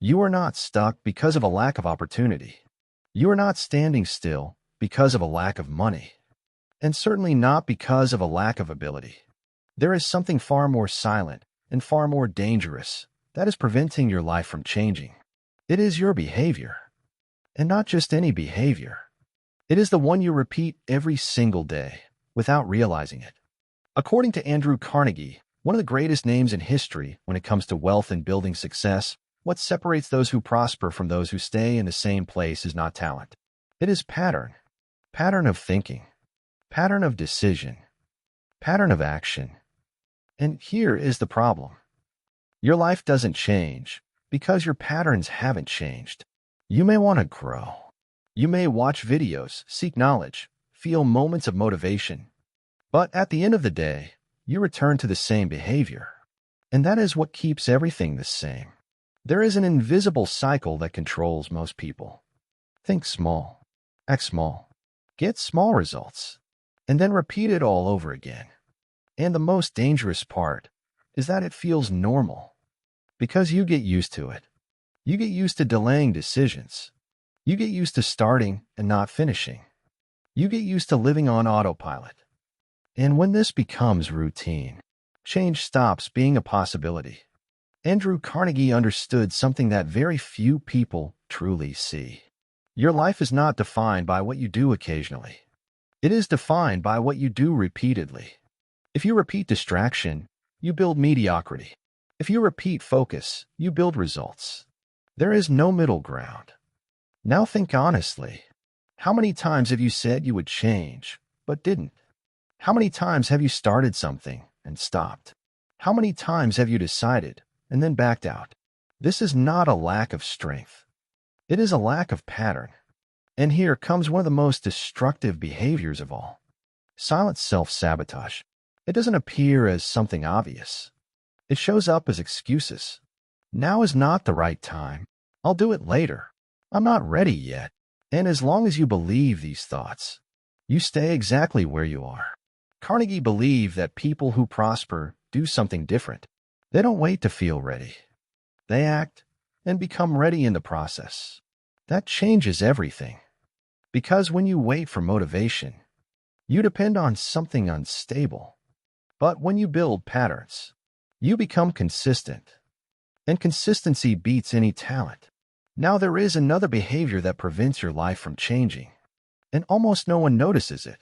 You are not stuck because of a lack of opportunity. You are not standing still because of a lack of money, and certainly not because of a lack of ability. There is something far more silent and far more dangerous that is preventing your life from changing. It is your behavior, and not just any behavior. It is the one you repeat every single day without realizing it. According to Andrew Carnegie, one of the greatest names in history when it comes to wealth and building success, what separates those who prosper from those who stay in the same place is not talent. It is pattern. Pattern of thinking. Pattern of decision. Pattern of action. And here is the problem. Your life doesn't change because your patterns haven't changed. You may want to grow. You may watch videos, seek knowledge, feel moments of motivation. But at the end of the day, you return to the same behavior. And that is what keeps everything the same. There is an invisible cycle that controls most people. Think small, act small, get small results, and then repeat it all over again. And the most dangerous part is that it feels normal because you get used to it. You get used to delaying decisions. You get used to starting and not finishing. You get used to living on autopilot. And when this becomes routine, change stops being a possibility. Andrew Carnegie understood something that very few people truly see. Your life is not defined by what you do occasionally. It is defined by what you do repeatedly. If you repeat distraction, you build mediocrity. If you repeat focus, you build results. There is no middle ground. Now think honestly. How many times have you said you would change, but didn't? How many times have you started something and stopped? How many times have you decided and then backed out? This is not a lack of strength. It is a lack of pattern. And here comes one of the most destructive behaviors of all. Silent self-sabotage. It doesn't appear as something obvious. It shows up as excuses. Now is not the right time. I'll do it later. I'm not ready yet. And as long as you believe these thoughts, you stay exactly where you are. Carnegie believed that people who prosper do something different. They don't wait to feel ready. They act and become ready in the process. That changes everything. Because when you wait for motivation, you depend on something unstable. But when you build patterns, you become consistent. And consistency beats any talent. Now there is another behavior that prevents your life from changing, and almost no one notices it.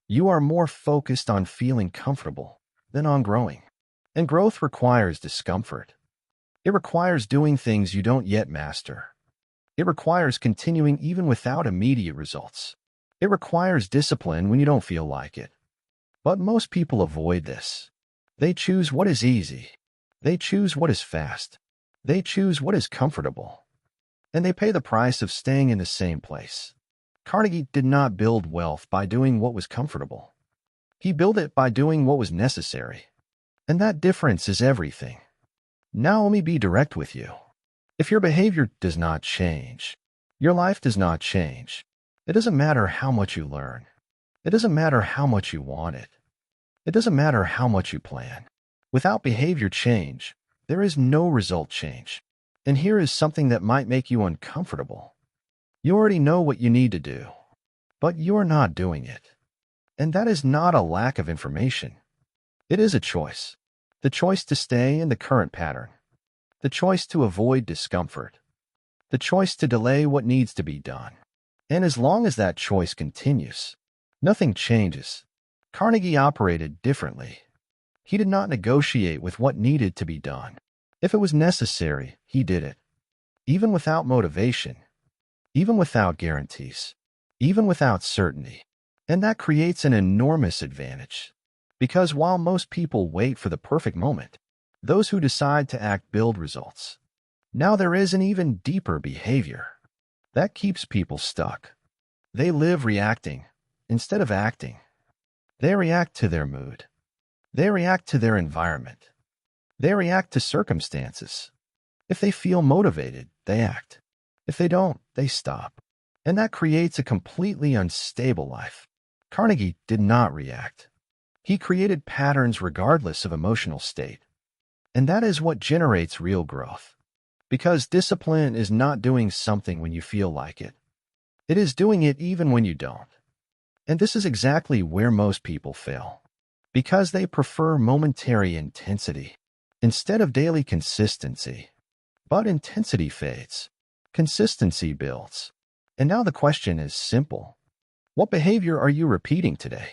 You are more focused on feeling comfortable than on growing. And growth requires discomfort. It requires doing things you don't yet master. It requires continuing even without immediate results. It requires discipline when you don't feel like it. But most people avoid this. They choose what is easy. They choose what is fast. They choose what is comfortable. And they pay the price of staying in the same place. Carnegie did not build wealth by doing what was comfortable. He built it by doing what was necessary. And that difference is everything. Now let me be direct with you. If your behavior does not change, your life does not change. It doesn't matter how much you learn. It doesn't matter how much you want it. It doesn't matter how much you plan. Without behavior change, there is no result change. And here is something that might make you uncomfortable. You already know what you need to do, but you're not doing it. And that is not a lack of information. It is a choice. The choice to stay in the current pattern. The choice to avoid discomfort. The choice to delay what needs to be done. And as long as that choice continues, nothing changes. Carnegie operated differently. He did not negotiate with what needed to be done. If it was necessary, he did it. Even without motivation. Even without guarantees. Even without certainty. And that creates an enormous advantage. Because while most people wait for the perfect moment, those who decide to act build results. Now there is an even deeper behavior that keeps people stuck. They live reacting instead of acting. They react to their mood. They react to their environment. They react to circumstances. If they feel motivated, they act. If they don't, they stop. And that creates a completely unstable life. Carnegie did not react. He created patterns regardless of emotional state. And that is what generates real growth. Because discipline is not doing something when you feel like it. It is doing it even when you don't. And this is exactly where most people fail. Because they prefer momentary intensity instead of daily consistency. But intensity fades. Consistency builds. And now the question is simple. What behavior are you repeating today?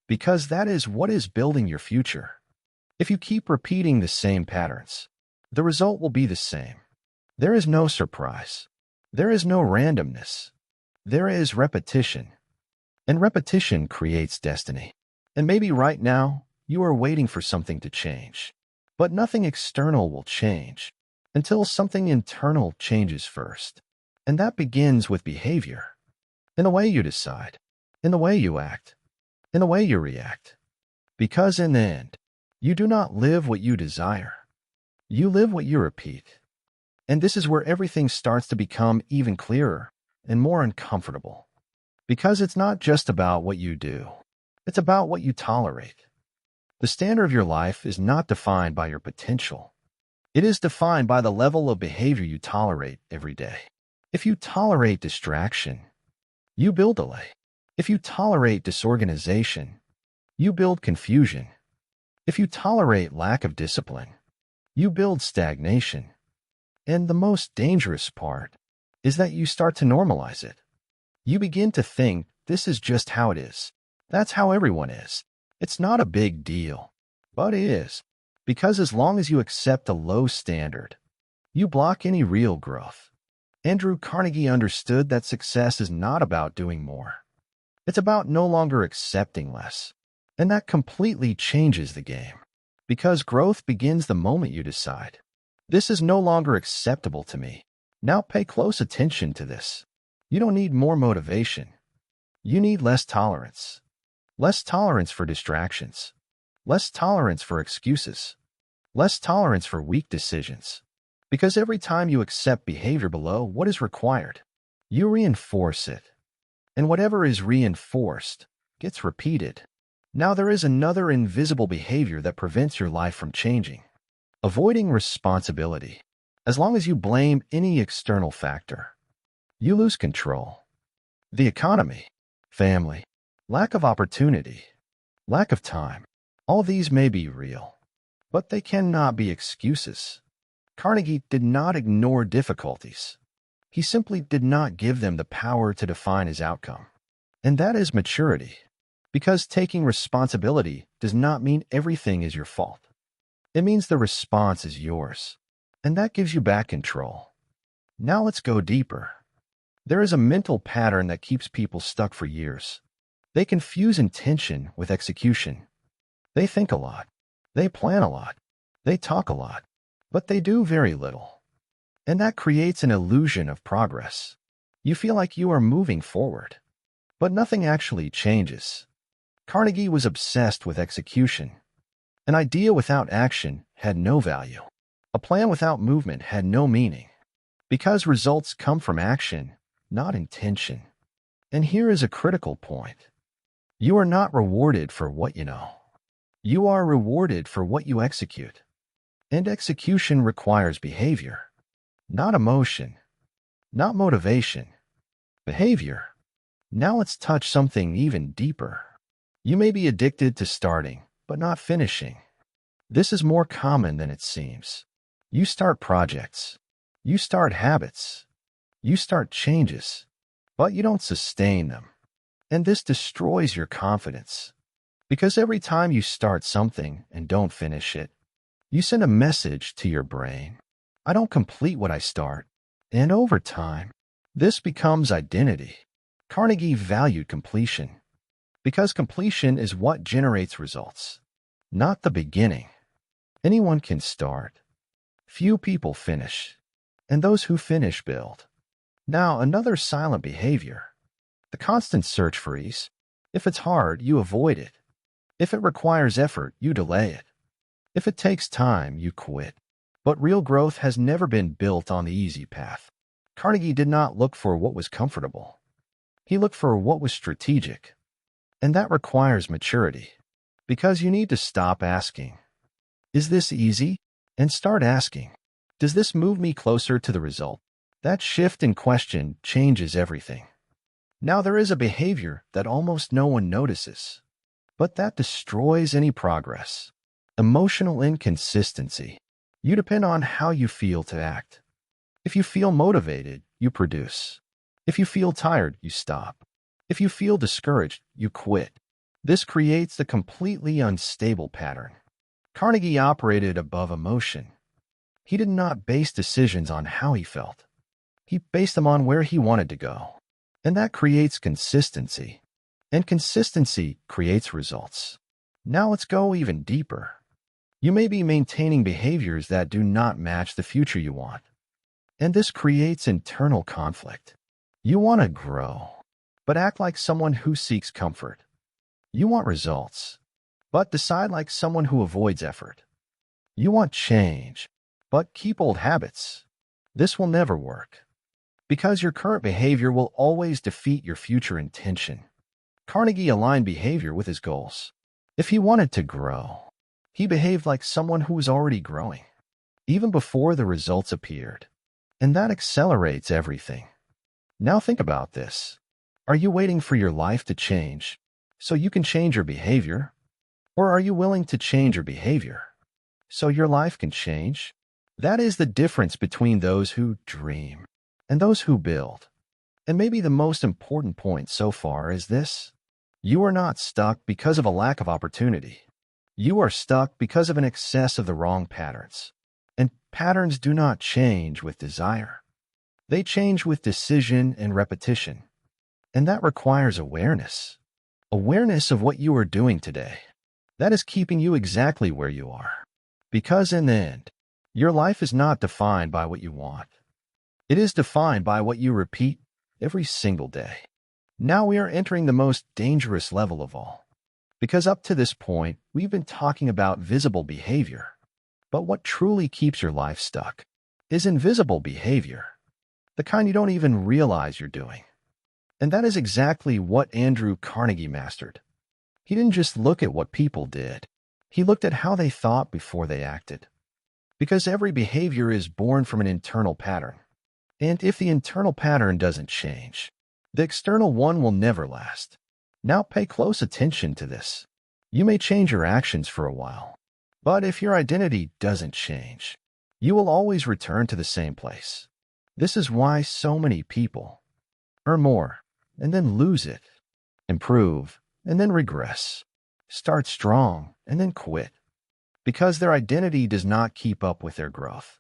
Because that is what is building your future. If you keep repeating the same patterns, the result will be the same. There is no surprise. There is no randomness. There is repetition. And repetition creates destiny. And maybe right now, you are waiting for something to change. But nothing external will change until something internal changes first. And that begins with behavior. In the way you decide, in the way you act, in the way you react. Because in the end, you do not live what you desire. You live what you repeat. And this is where everything starts to become even clearer and more uncomfortable. Because it's not just about what you do. It's about what you tolerate. The standard of your life is not defined by your potential. It is defined by the level of behavior you tolerate every day. If you tolerate distraction, you build delay. If you tolerate disorganization, you build confusion. If you tolerate lack of discipline, you build stagnation. And the most dangerous part is that you start to normalize it. You begin to think this is just how it is. That's how everyone is. It's not a big deal, but it is. Because as long as you accept a low standard, you block any real growth. Andrew Carnegie understood that success is not about doing more. It's about no longer accepting less. And that completely changes the game. Because growth begins the moment you decide, this is no longer acceptable to me. Now pay close attention to this. You don't need more motivation. You need less tolerance. Less tolerance for distractions. Less tolerance for excuses. Less tolerance for weak decisions. Because every time you accept behavior below what is required, you reinforce it. And whatever is reinforced gets repeated. Now there is another invisible behavior that prevents your life from changing. Avoiding responsibility. As long as you blame any external factor, you lose control. The economy, family, lack of opportunity, lack of time. All these may be real, but they cannot be excuses. Carnegie did not ignore difficulties. He simply did not give them the power to define his outcome. And that is maturity. Because taking responsibility does not mean everything is your fault. It means the response is yours. And that gives you back control. Now let's go deeper. There is a mental pattern that keeps people stuck for years. They confuse intention with execution. They think a lot. They plan a lot. They talk a lot. But they do very little. And that creates an illusion of progress. You feel like you are moving forward. But nothing actually changes. Carnegie was obsessed with execution. An idea without action had no value. A plan without movement had no meaning. Because results come from action, not intention. And here is a critical point. You are not rewarded for what you know. You are rewarded for what you execute. And execution requires behavior, not emotion, not motivation. Behavior. Now let's touch something even deeper. You may be addicted to starting, but not finishing. This is more common than it seems. You start projects. You start habits. You start changes, but you don't sustain them. And this destroys your confidence. Because every time you start something and don't finish it, you send a message to your brain. I don't complete what I start. And over time, this becomes identity. Carnegie valued completion. Because completion is what generates results, not the beginning. Anyone can start. Few people finish. And those who finish build. Now, another silent behavior. The constant search for ease. If it's hard, you avoid it. If it requires effort, you delay it. If it takes time, you quit. But real growth has never been built on the easy path. Carnegie did not look for what was comfortable. He looked for what was strategic. And that requires maturity. Because you need to stop asking, is this easy? And start asking, Does this move me closer to the result? That shift in question changes everything. Now there is a behavior that almost no one notices, but that destroys any progress. Emotional inconsistency. You depend on how you feel to act. If you feel motivated, you produce. If you feel tired, you stop. If you feel discouraged, you quit. This creates a completely unstable pattern. Carnegie operated above emotion. He did not base decisions on how he felt. He based them on where he wanted to go. And that creates consistency. And consistency creates results. Now let's go even deeper. You may be maintaining behaviors that do not match the future you want. And this creates internal conflict. You want to grow, but act like someone who seeks comfort. You want results, but decide like someone who avoids effort. You want change, but keep old habits. This will never work, because your current behavior will always defeat your future intention. Carnegie aligned behavior with his goals. If he wanted to grow, he behaved like someone who was already growing, even before the results appeared. And that accelerates everything. Now think about this. Are you waiting for your life to change so you can change your behavior? Or are you willing to change your behavior so your life can change? That is the difference between those who dream and those who build. And maybe the most important point so far is this. You are not stuck because of a lack of opportunity. You are stuck because of an excess of the wrong patterns. And patterns do not change with desire. They change with decision and repetition. And that requires awareness. Awareness of what you are doing today. That is keeping you exactly where you are. Because in the end, your life is not defined by what you want. It is defined by what you repeat every single day. Now we are entering the most dangerous level of all. Because up to this point, we've been talking about visible behavior. But what truly keeps your life stuck is invisible behavior, the kind you don't even realize you're doing. And that is exactly what Andrew Carnegie mastered. He didn't just look at what people did. He looked at how they thought before they acted. Because every behavior is born from an internal pattern. And if the internal pattern doesn't change, the external one will never last. Now pay close attention to this. You may change your actions for a while. But if your identity doesn't change, you will always return to the same place. This is why so many people earn more and then lose it, improve and then regress, start strong and then quit, because their identity does not keep up with their growth.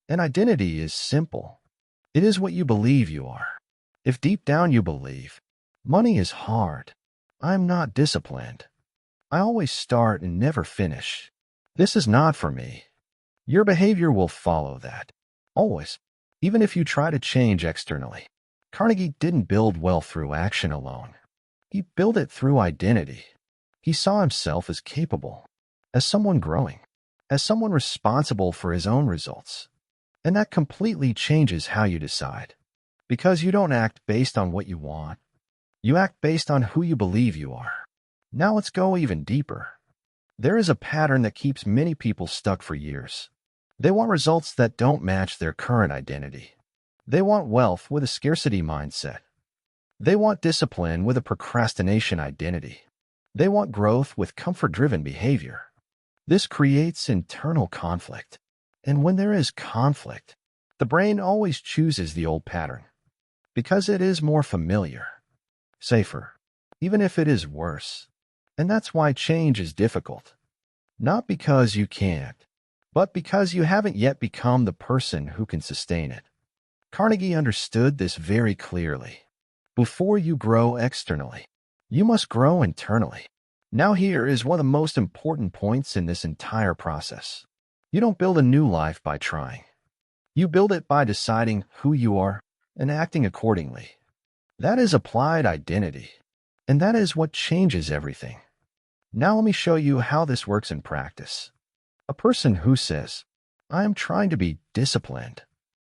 And identity is simple. It is what you believe you are. If deep down you believe, money is hard, I'm not disciplined, I always start and never finish, this is not for me, your behavior will follow that. Always. Even if you try to change externally. Carnegie didn't build wealth through action alone. He built it through identity. He saw himself as capable, as someone growing, as someone responsible for his own results. And that completely changes how you decide. Because you don't act based on what you want. You act based on who you believe you are. Now let's go even deeper. There is a pattern that keeps many people stuck for years. They want results that don't match their current identity. They want wealth with a scarcity mindset. They want discipline with a procrastination identity. They want growth with comfort-driven behavior. This creates internal conflict. And when there is conflict, the brain always chooses the old pattern because it is more familiar, safer, even if it is worse. And that's why change is difficult. Not because you can't, but because you haven't yet become the person who can sustain it. Carnegie understood this very clearly. Before you grow externally, you must grow internally. Now here is one of the most important points in this entire process. You don't build a new life by trying. You build it by deciding who you are and acting accordingly. That is applied identity, and that is what changes everything. Now let me show you how this works in practice. A person who says, I am trying to be disciplined,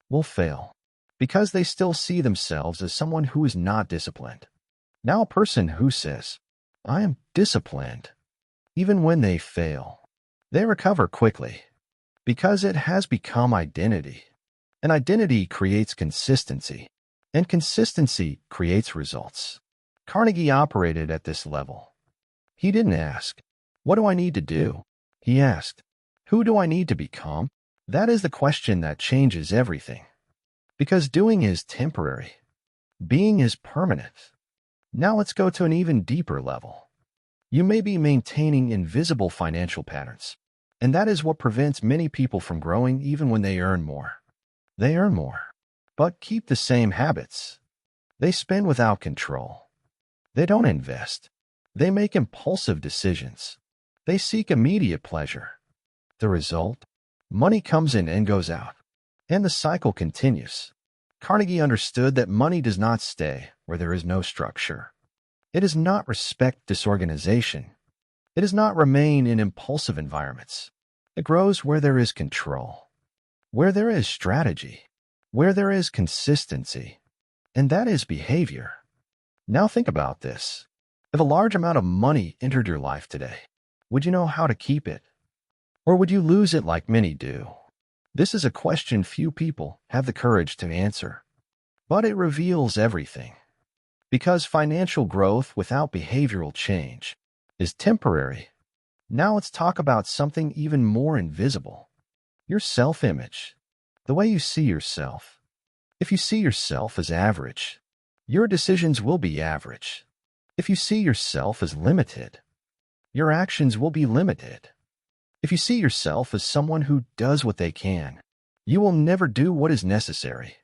will fail because they still see themselves as someone who is not disciplined. Now a person who says, I am disciplined, even when they fail, they recover quickly Because it has become identity. And identity creates consistency. And consistency creates results. Carnegie operated at this level. He didn't ask, "What do I need to do?" He asked, "Who do I need to become?" That is the question that changes everything. Because doing is temporary. Being is permanent. Now let's go to an even deeper level. You may be maintaining invisible financial patterns, and that is what prevents many people from growing even when they earn more. They earn more, but keep the same habits. They spend without control. They don't invest. They make impulsive decisions. They seek immediate pleasure. The result? Money comes in and goes out, and the cycle continues. Carnegie understood that money does not stay where there is no structure. It does not respect disorganization. It does not remain in impulsive environments. It grows where there is control, where there is strategy, where there is consistency, and that is behavior. Now think about this. If a large amount of money entered your life today, would you know how to keep it? Or would you lose it like many do? This is a question few people have the courage to answer. But it reveals everything. Because financial growth without behavioral change is temporary. Now let's talk about something even more invisible. Your self-image. The way you see yourself. If you see yourself as average, your decisions will be average. If you see yourself as limited, your actions will be limited. If you see yourself as someone who does what they can, you will never do what is necessary.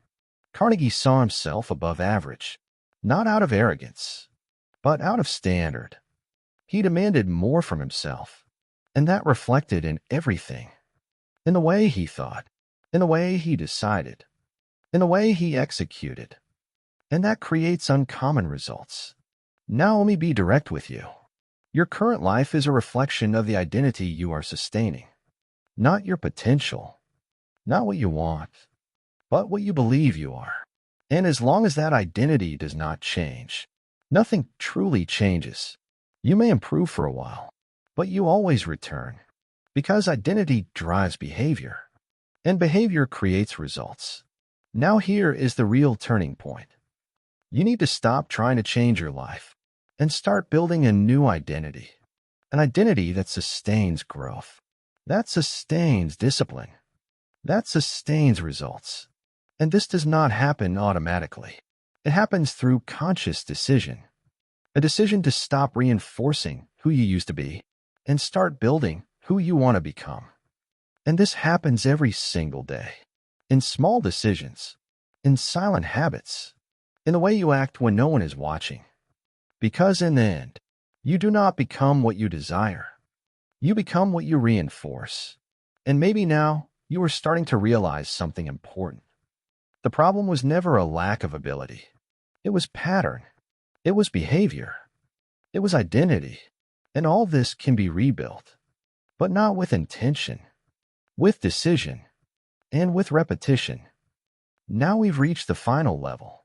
Carnegie saw himself above average, not out of arrogance, but out of standard. He demanded more from himself, and that reflected in everything. In the way he thought, in the way he decided, in the way he executed. And that creates uncommon results. Now let me be direct with you. Your current life is a reflection of the identity you are sustaining, not your potential, not what you want, but what you believe you are. And as long as that identity does not change, nothing truly changes. You may improve for a while, but you always return, because identity drives behavior, and behavior creates results. Now here is the real turning point. You need to stop trying to change your life and start building a new identity, an identity that sustains growth, that sustains discipline, that sustains results. And this does not happen automatically. It happens through conscious decision, a decision to stop reinforcing who you used to be and start building who you want to become. And this happens every single day, in small decisions, in silent habits, in the way you act when no one is watching. Because in the end, you do not become what you desire. You become what you reinforce. And maybe now you are starting to realize something important. The problem was never a lack of ability. It was pattern. It was behavior. It was identity. And all this can be rebuilt, but not with intention, with decision, and with repetition. Now we've reached the final level,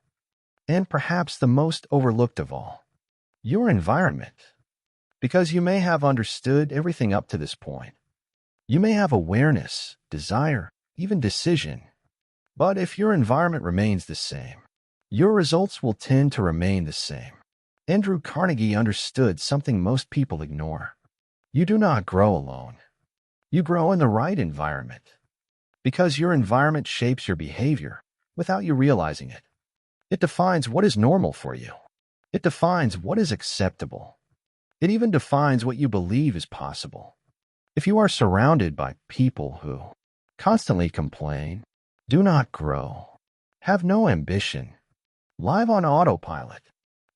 and perhaps the most overlooked of all. Your environment. Because you may have understood everything up to this point. You may have awareness, desire, even decision. But if your environment remains the same, your results will tend to remain the same. Andrew Carnegie understood something most people ignore. You do not grow alone. You grow in the right environment. Because your environment shapes your behavior without you realizing it. It defines what is normal for you. It defines what is acceptable. It even defines what you believe is possible. If you are surrounded by people who constantly complain, do not grow, have no ambition, live on autopilot,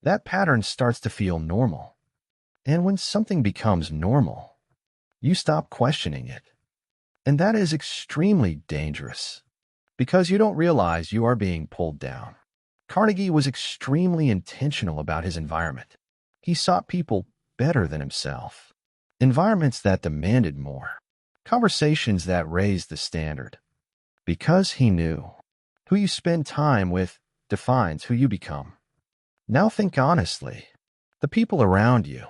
that pattern starts to feel normal. And when something becomes normal, you stop questioning it. And that is extremely dangerous, because you don't realize you are being pulled down. Carnegie was extremely intentional about his environment. He sought people better than himself, environments that demanded more, conversations that raised the standard. Because he knew who you spend time with defines who you become. Now think honestly. The people around you,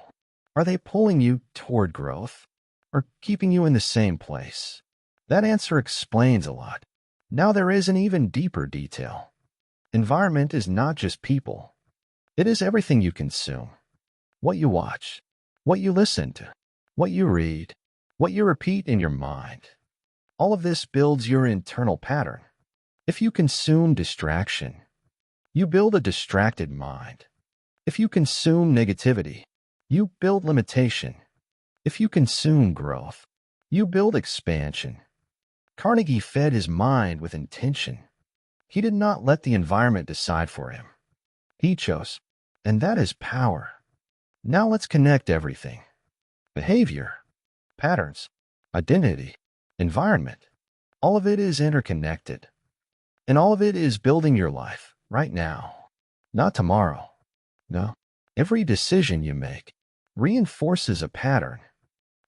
are they pulling you toward growth or keeping you in the same place? That answer explains a lot. Now there is an even deeper detail. Environment is not just people. It is everything you consume. What you watch, what you listen to, what you read, what you repeat in your mind. All of this builds your internal pattern. If you consume distraction, you build a distracted mind. If you consume negativity, you build limitation. If you consume growth, you build expansion. Carnegie fed his mind with intention. He did not let the environment decide for him. He chose, and that is power. Now let's connect everything. Behavior, patterns, identity, environment. All of it is interconnected. And all of it is building your life right now, not tomorrow. No. Every decision you make reinforces a pattern.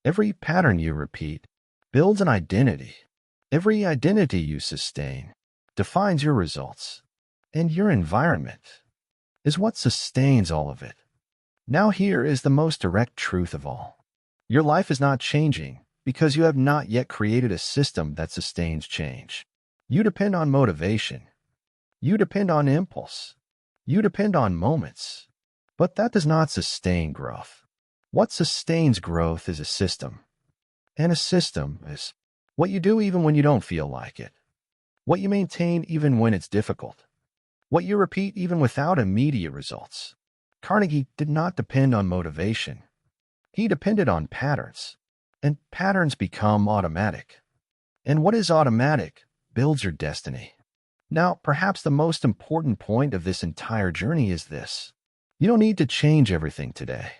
Every pattern you repeat builds an identity. Every identity you sustain defines your results. And your environment is what sustains all of it. Now here is the most direct truth of all. Your life is not changing because you have not yet created a system that sustains change. You depend on motivation. You depend on impulse. You depend on moments. But that does not sustain growth. What sustains growth is a system. And a system is what you do even when you don't feel like it. What you maintain even when it's difficult. What you repeat even without immediate results. Carnegie did not depend on motivation. He depended on patterns. And patterns become automatic. And what is automatic builds your destiny. Now, perhaps the most important point of this entire journey is this. You don't need to change everything today,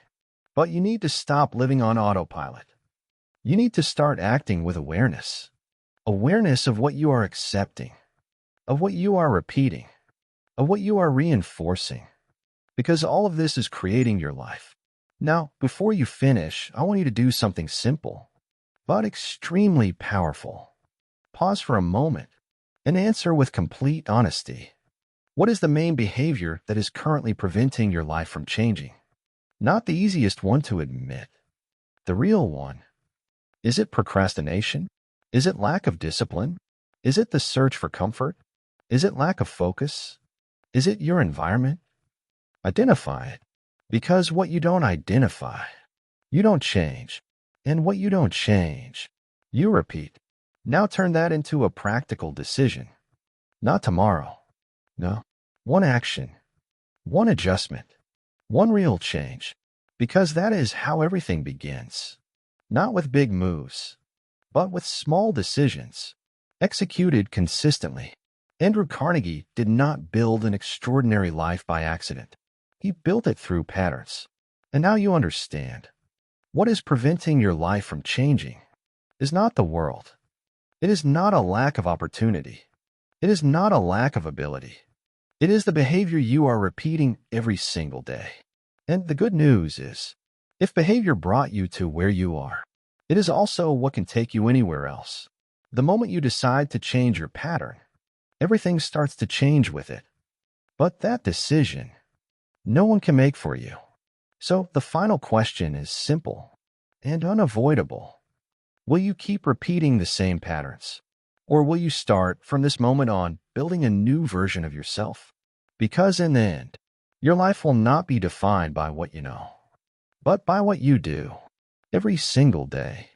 but you need to stop living on autopilot. You need to start acting with awareness. Awareness of what you are accepting, of what you are repeating, of what you are reinforcing, because all of this is creating your life. Now, before you finish, I want you to do something simple, but extremely powerful. Pause for a moment and answer with complete honesty. What is the main behavior that is currently preventing your life from changing? Not the easiest one to admit. The real one. Is it procrastination? Is it lack of discipline? Is it the search for comfort? Is it lack of focus? Is it your environment? Identify it. Because what you don't identify, you don't change. And what you don't change, you repeat. Now turn that into a practical decision. Not tomorrow. No. One action. One adjustment. One real change. Because that is how everything begins. Not with big moves, but with small decisions, executed consistently. Andrew Carnegie did not build an extraordinary life by accident. He built it through patterns. And now you understand. What is preventing your life from changing is not the world. It is not a lack of opportunity. It is not a lack of ability. It is the behavior you are repeating every single day. And the good news is, if behavior brought you to where you are, it is also what can take you anywhere else. The moment you decide to change your pattern, everything starts to change with it. But that decision, no one can make for you. So the final question is simple and unavoidable. Will you keep repeating the same patterns? Or will you start, from this moment on, building a new version of yourself? Because in the end, your life will not be defined by what you know, but by what you do every single day.